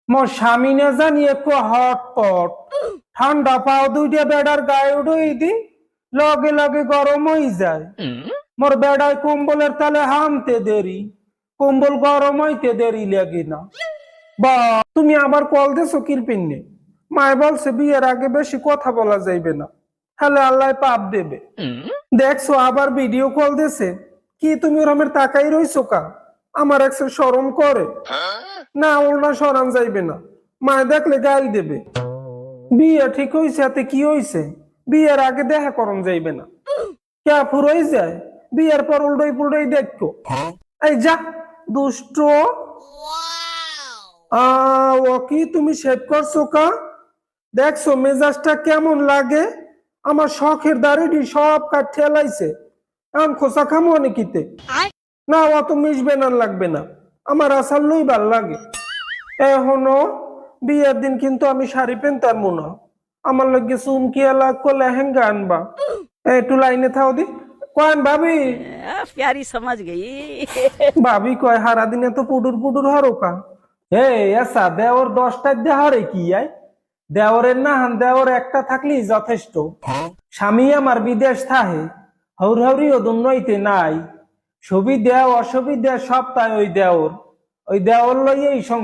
মোর স্বামী না জানি একটু হটপট ঠান্ডা পাও দুইটা বেড়ার গায়ে উড়ই দি লগে লগে গরম হয়ে যায়। মোর বেড়ায় কম্বলের তালে হামতে দেরি, কম্বল গরম হইতে দেরি লাগে না। বা তুমি আবার কল দেছো কিরপিন্নে? মায় বলছে বিয়ের আগে বেশি কথা বলা যাইবে না, হ্যালে আল্লাহ পাপ দেবে। দেখছো আবার ভিডিও কল দিছে। কি তুমি ওরমের তাকাই রইছো কা? আমার একটু শরম করে না, ওনা সরান যাইবে না, মায় দেখলে গাল দেবে। বিয়ে ঠিক হইছে এতে কি হইছে? বিয়ের আগে দেখা করন যাইবে না, কে ফুরই যায় বিয়ের পর উল্টোই পুল্টোই দেখো। এই যা দুষ্ট। ও কি তুমি শেভ করছো কা? দেখছো মেজাজটা কেমন লাগে? আমার শখের দাড়িটি সব কাট ঠেলাইছে। এখন খোসা খামো অনেকিতে না, অত মিশবে না, লাগবে না, আমার আসার লই ভাল লাগে। এখনো বিয়ের দিন কিন্তু আমি শাড়ি পেনতাম মনে, আমার লাগে চুমকি এলাক লেহেঙ্গা আনবা। একটু লাইনে থাও দি। কয়েন ভাবি? प्यारी समझ गई। ভাবি কয় হারা দিনে তো পুডুর পুডুর হরকা। হে আচ্ছা দেওর 10টা দেহরে কি আয়? দেওরের না হান দেওর একটা থাকলেই যথেষ্ট। স্বামী আমার বিদেশ থাহে, হৌর হৌরি ও দুর্নইতে নাই। সুবিধা অসুবিধা সব তাই ওই দেওর লইয়েই